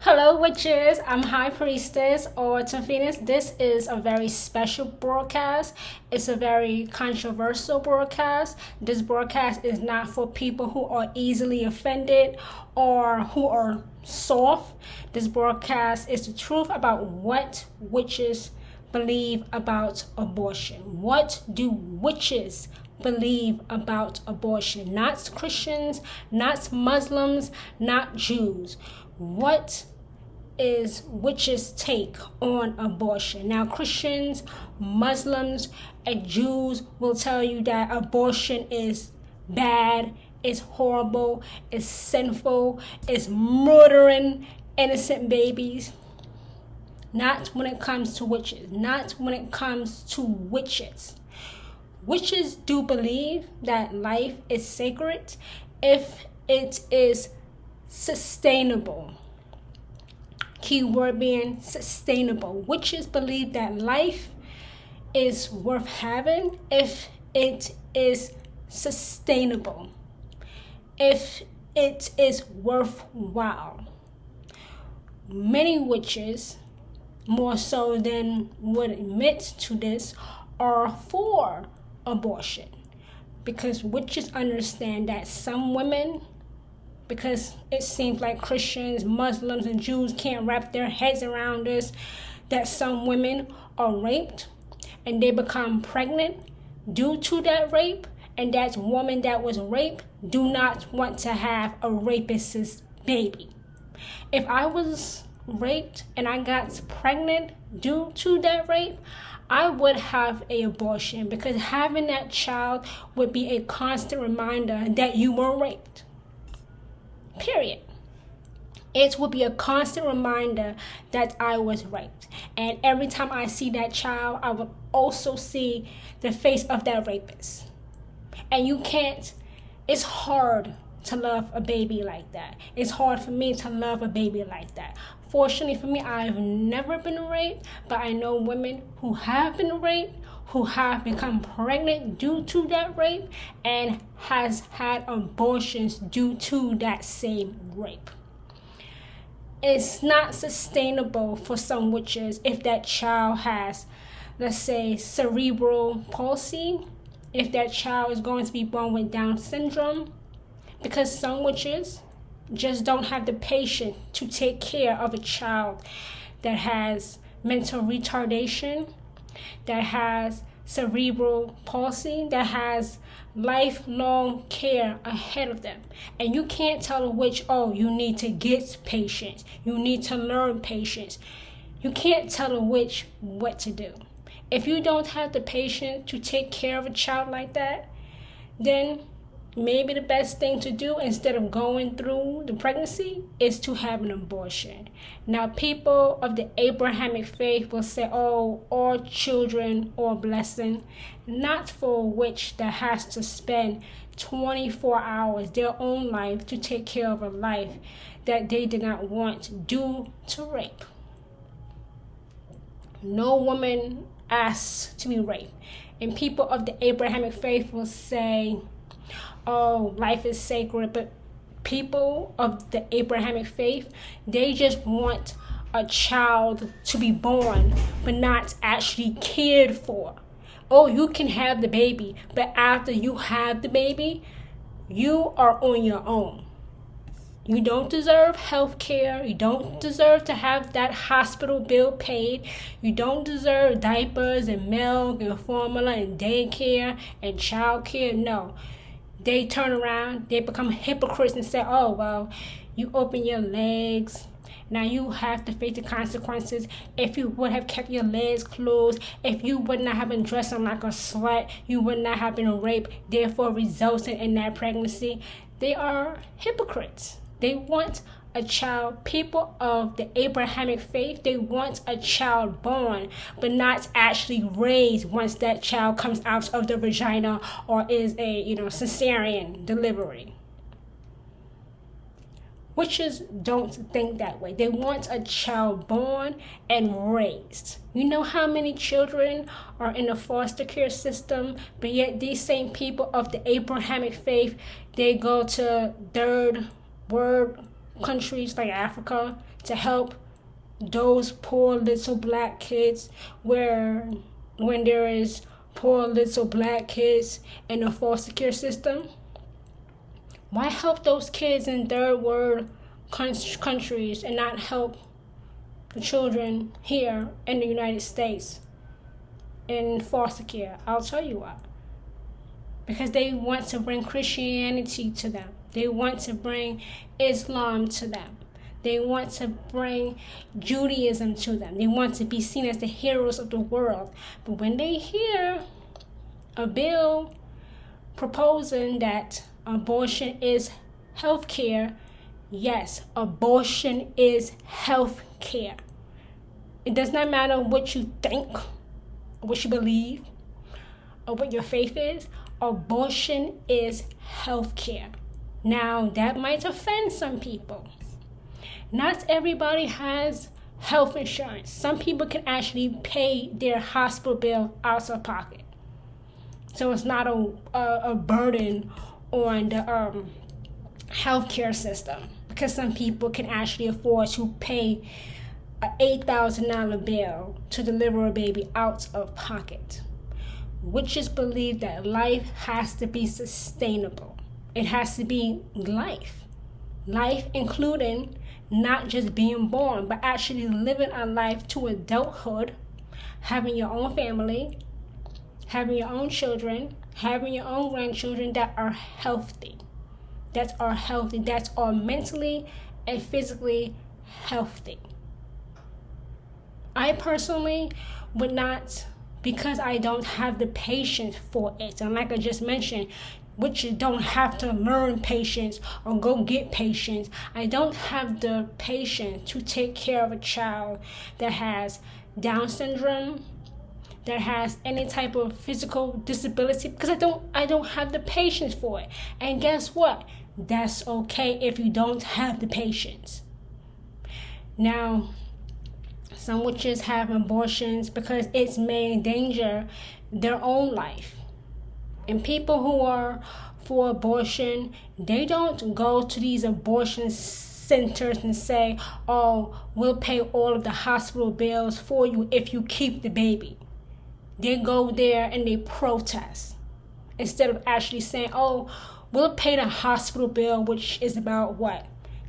Hello, witches. I'm High Priestess or Tophinus. This is a very special broadcast. It's a very controversial broadcast. This broadcast is not for people who are easily offended or who are soft. This broadcast is the truth about what witches believe about abortion. What do witches believe about abortion? Not Christians, not Muslims, not Jews. What is witches' take on abortion? Now, Christians, Muslims, and Jews will tell you that abortion is bad, it's horrible, it's sinful, it's murdering innocent babies. Not when it comes to witches. Not when it comes to witches. Witches do believe that life is sacred if it is sustainable. Keyword being sustainable. Witches believe that life is worth having if it is sustainable, if it is worthwhile. Many witches, more so than would admit to this, are for abortion because witches understand that some women, because it seems like Christians, Muslims, and Jews can't wrap their heads around this, that some women are raped and they become pregnant due to that rape, and that woman that was raped do not want to have a rapist's baby. If I was raped and I got pregnant due to that rape, I would have an abortion because having that child would be a constant reminder that you were raped. Period. It will be a constant reminder that I was raped. And every time I see that child, I will also see the face of that rapist. And it's hard to love a baby like that. It's hard for me to love a baby like that. Fortunately for me, I've never been raped, but I know women who have been raped, who have become pregnant due to that rape, and has had abortions due to that same rape. It's not sustainable for some witches if that child has, let's say, cerebral palsy, if that child is going to be born with Down syndrome, because some witches just don't have the patience to take care of a child that has mental retardation, that has cerebral palsy, that has lifelong care ahead of them. And you can't tell a witch, oh, you need to get patience. You need to learn patience. You can't tell a witch what to do. If you don't have the patience to take care of a child like that, then maybe the best thing to do instead of going through the pregnancy is to have an abortion. Now, people of the Abrahamic faith will say, oh, all children are a blessing. Not for a witch that has to spend 24 hours, their own life, to take care of a life that they did not want due to rape. No woman asks to be raped. And people of the Abrahamic faith will say, oh, life is sacred, but people of the Abrahamic faith, they just want a child to be born, but not actually cared for. Oh, you can have the baby, but after you have the baby, you are on your own. You don't deserve health care. You don't deserve to have that hospital bill paid. You don't deserve diapers and milk and formula and daycare and child care. No. They turn around, they become hypocrites and say, oh, well, you open your legs. Now you have to face the consequences. If you would have kept your legs closed, if you would not have been dressing like a slut, you would not have been raped, therefore resulting in that pregnancy. They are hypocrites. They want a child. People of the Abrahamic faith, they want a child born, but not actually raised once that child comes out of the vagina or is a cesarean delivery. Witches don't think that way. They want a child born and raised. You know how many children are in the foster care system, but yet these same people of the Abrahamic faith, they go to third world countries like Africa to help those poor little black kids, where when there is poor little black kids in the foster care system? Why help those kids in third world countries and not help the children here in the United States in foster care? I'll tell you why. Because they want to bring Christianity to them. They want to bring Islam to them. They want to bring Judaism to them. They want to be seen as the heroes of the world. But when they hear a bill proposing that abortion is health care, yes, abortion is health care. It does not matter what you think, or what you believe, or what your faith is. Abortion is health care. Now, that might offend some people. Not everybody has health insurance. Some people can actually pay their hospital bill out of pocket. So it's not a burden on the healthcare system, because some people can actually afford to pay an $8,000 bill to deliver a baby out of pocket. Witches believe that life has to be sustainable. It has to be life. Life including not just being born, but actually living a life to adulthood, having your own family, having your own children, having your own grandchildren that are healthy. That are mentally and physically healthy. I personally would not, because I don't have the patience for it. And like I just mentioned, which you don't have to learn patience or go get patience. I don't have the patience to take care of a child that has Down syndrome, that has any type of physical disability, because I don't have the patience for it. And guess what? That's okay if you don't have the patience. Now, some witches have abortions because it's may endanger their own life. And people who are for abortion, they don't go to these abortion centers and say, oh, we'll pay all of the hospital bills for you if you keep the baby. They go there and they protest instead of actually saying, oh, we'll pay the hospital bill, which is about what?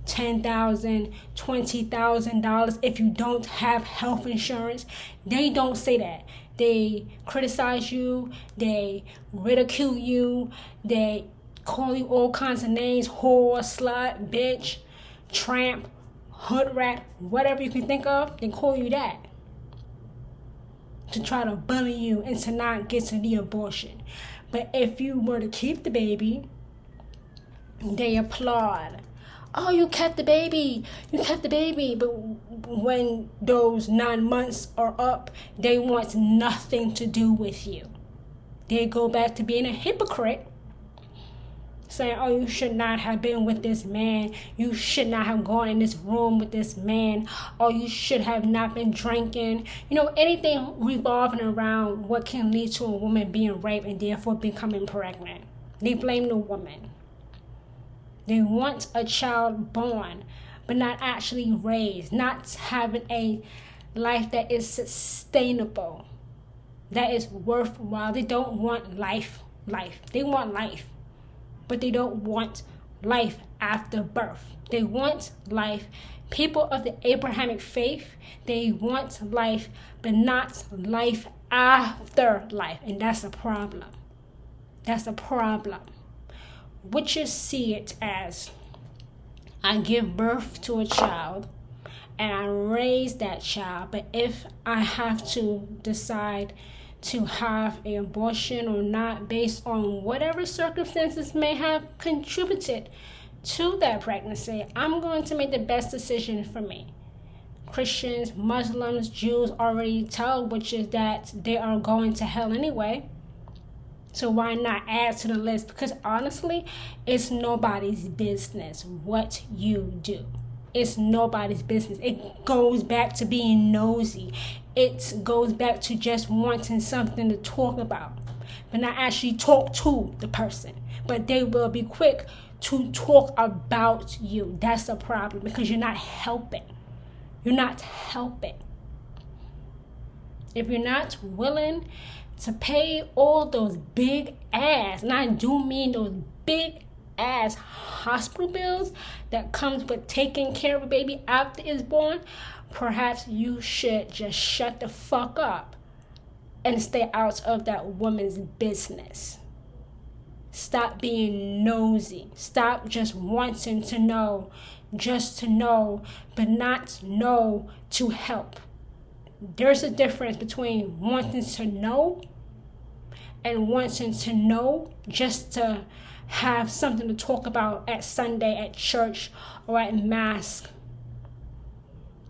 $10,000, $20,000 if you don't have health insurance. They don't say that. They criticize you, they ridicule you, they call you all kinds of names: whore, slut, bitch, tramp, hood rat, whatever you can think of. They call you that to try to bully you and to not get to the abortion. But if you were to keep the baby, they applaud. Oh, you kept the baby. But when those 9 months are up, they want nothing to do with you. They go back to being a hypocrite, saying, oh, you should not have been with this man. You should not have gone in this room with this man. Or you should have not been drinking. Anything revolving around what can lead to a woman being raped and therefore becoming pregnant. They blame the woman. They want a child born, but not actually raised, not having a life that is sustainable, that is worthwhile. They don't want life. They want life, but they don't want life after birth. They want life. People of the Abrahamic faith, they want life, but not life after life. And that's a problem. Witches see it as, I give birth to a child and I raise that child, but if I have to decide to have an abortion or not based on whatever circumstances may have contributed to that pregnancy, I'm going to make the best decision for me. Christians, Muslims, Jews already tell witches that they are going to hell anyway. So why not add to the list? Because honestly, it's nobody's business what you do. It's nobody's business. It goes back to being nosy. It goes back to just wanting something to talk about, but not actually talk to the person. But they will be quick to talk about you. That's the problem, because you're not helping. You're not helping. If you're not willing to pay all those big ass, and I do mean those big ass hospital bills that comes with taking care of a baby after it's born, perhaps you should just shut the fuck up and stay out of that woman's business. Stop being nosy. Stop just wanting to know, just to know, but not know to help. There's a difference between wanting to know and wanting to know just to have something to talk about at Sunday at church or at Mass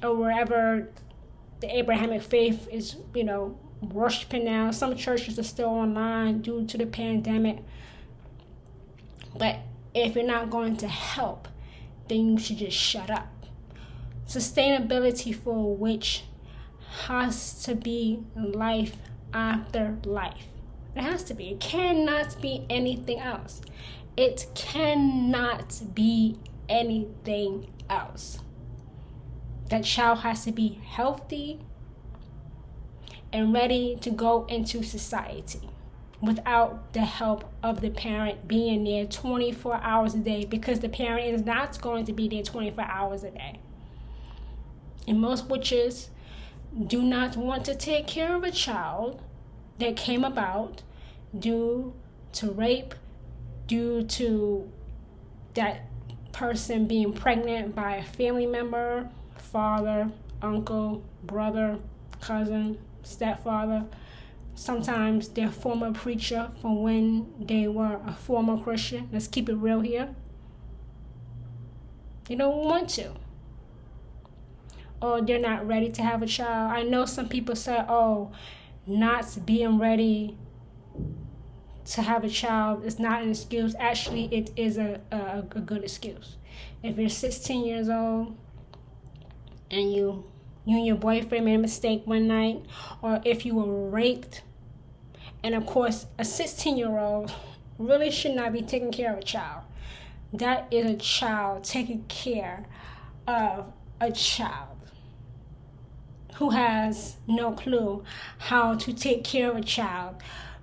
or wherever the Abrahamic faith is, worshiping now. Some churches are still online due to the pandemic. But if you're not going to help, then you should just shut up. Sustainability for which has to be life after life. It has to be. It cannot be anything else. It cannot be anything else. That child has to be healthy and ready to go into society without the help of the parent being there 24 hours a day, because the parent is not going to be there 24 hours a day. And most witches do not want to take care of a child that came about due to rape, due to that person being pregnant by a family member, father, uncle, brother, cousin, stepfather, sometimes their former preacher from when they were a former Christian. Let's keep it real here. They don't want to. Or they're not ready to have a child. I know some people say, not being ready to have a child is not an excuse. Actually, it is a good excuse. If you're 16 years old and you and your boyfriend made a mistake one night, or if you were raped, and of course, a 16-year-old really should not be taking care of a child. That is a child taking care of a child who has no clue how to take care of a child,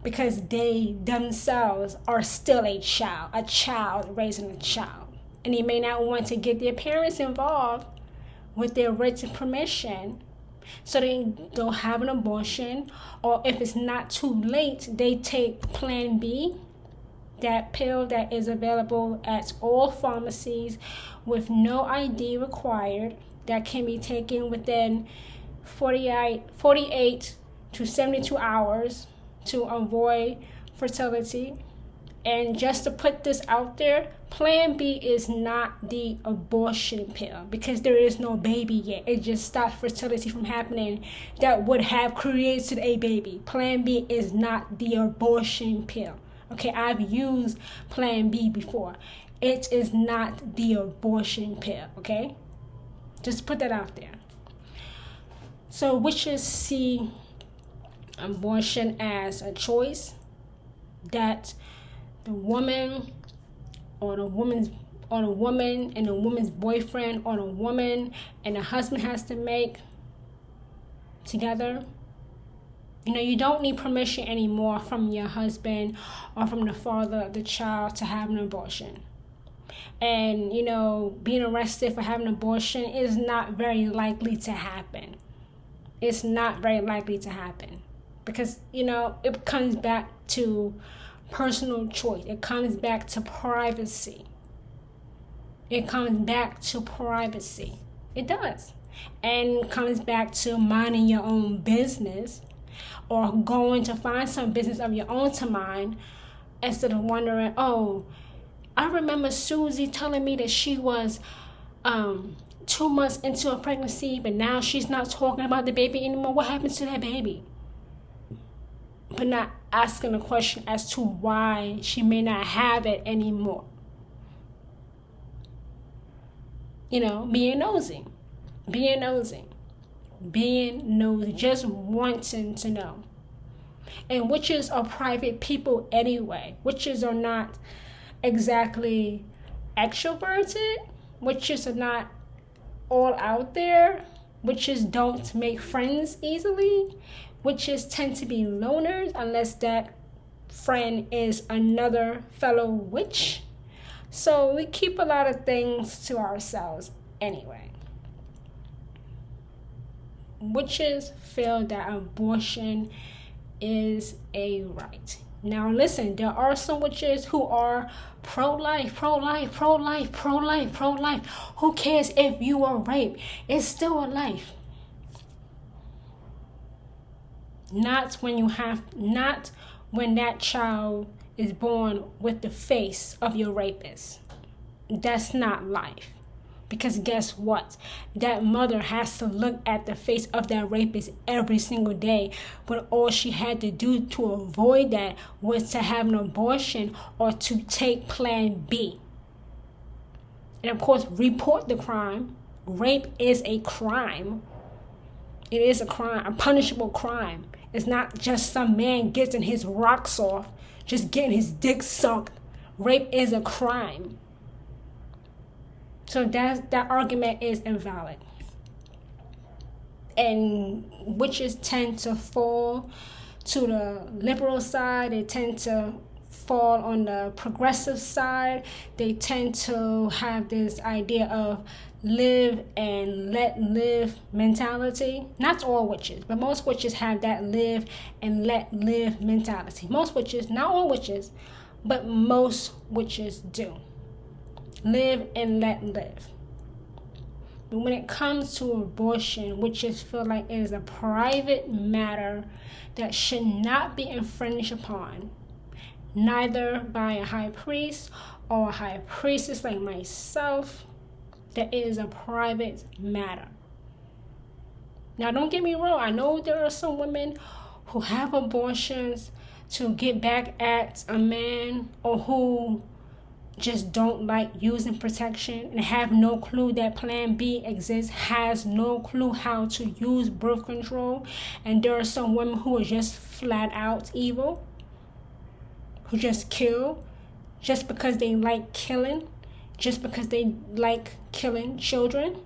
because they themselves are still a child raising a child. And they may not want to get their parents involved with their written permission, so they'll have an abortion, or if it's not too late, they take Plan B, that pill that is available at all pharmacies with no ID required, that can be taken within 48 to 72 hours to avoid fertility. And just to put this out there, Plan B is not the abortion pill, because there is no baby yet. It just stops fertility from happening that would have created a baby. Plan B is not the abortion pill. Okay, I've used Plan B before. It is not the abortion pill, okay? Just put that out there. So witches see abortion as a choice that the woman or the woman and the woman's boyfriend or the woman and the husband has to make together. You don't need permission anymore from your husband or from the father of the child to have an abortion. And, being arrested for having an abortion is not very likely to happen. It's not very likely to happen because, it comes back to personal choice. It comes back to privacy. It does. And comes back to minding your own business, or going to find some business of your own to mind, instead of wondering, I remember Susie telling me that she was 2 months into a pregnancy, but now she's not talking about the baby anymore. What happened to that baby? But not asking a question as to why she may not have it anymore. Being nosy, just wanting to know. And witches are private people anyway. Witches are not exactly extroverted. Witches are not all out there. Witches don't make friends easily. Witches tend to be loners unless that friend is another fellow witch. So we keep a lot of things to ourselves anyway. Witches feel that abortion is a right. Now listen, there are some witches who are pro-life. Who cares if you are raped? It's still a life. Not when that child is born with the face of your rapist. That's not life. Because guess what? That mother has to look at the face of that rapist every single day. But all she had to do to avoid that was to have an abortion or to take plan B. And of course, report the crime. Rape is a crime. It is a crime, a punishable crime. It's not just some man getting his rocks off, just getting his dick sucked. Rape is a crime. So that argument is invalid. And witches tend to fall to the liberal side. They tend to fall on the progressive side. They tend to have this idea of live and let live mentality. Not all witches, but most witches have that live and let live mentality. Most witches, not all witches, but most witches do. Live and let live. But when it comes to abortion, witches feel like it is a private matter that should not be infringed upon, neither by a high priest or a high priestess like myself, that it is a private matter. Now, don't get me wrong. I know there are some women who have abortions to get back at a man, or who just don't like using protection and have no clue that plan B exists, has no clue how to use birth control. And there are some women who are just flat out evil, who just kill just because they like killing, just because they like killing children.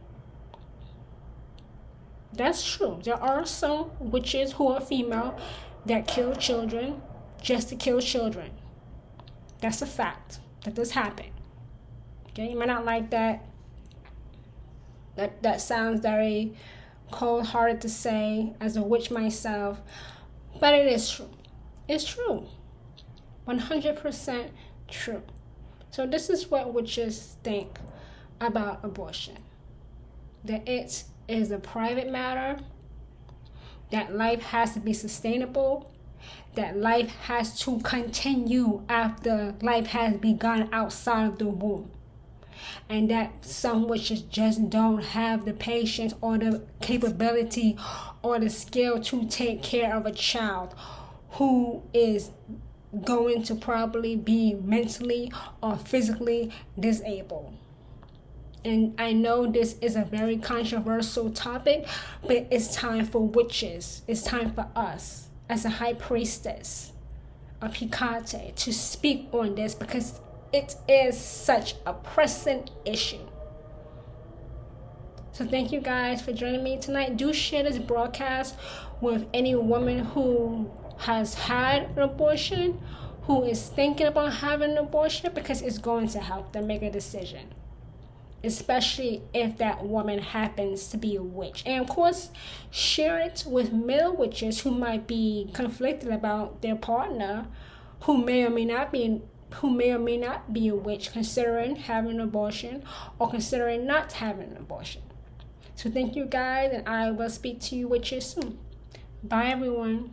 That's true. There are some witches who are female that kill children just to kill children. That's a fact. That does happen. Okay, you might not like that. That sounds very cold-hearted to say as a witch myself, but it is true. It's true. 100% true. So this is what witches think about abortion. That it is a private matter, that life has to be sustainable, that life has to continue after life has begun outside of the womb, and that some witches just don't have the patience or the capability or the skill to take care of a child who is going to probably be mentally or physically disabled. And I know this is a very controversial topic, but it's time for witches. It's time for us as a high priestess of Hecate to speak on this, because it is such a pressing issue. So thank you guys for joining me tonight. Do share this broadcast with any woman who has had an abortion, who is thinking about having an abortion, because it's going to help them make a decision. Especially if that woman happens to be a witch. And of course, share it with male witches who might be conflicted about their partner, who may or may not be a witch, considering having an abortion or considering not having an abortion. So thank you guys, and I will speak to you witches soon. Bye everyone.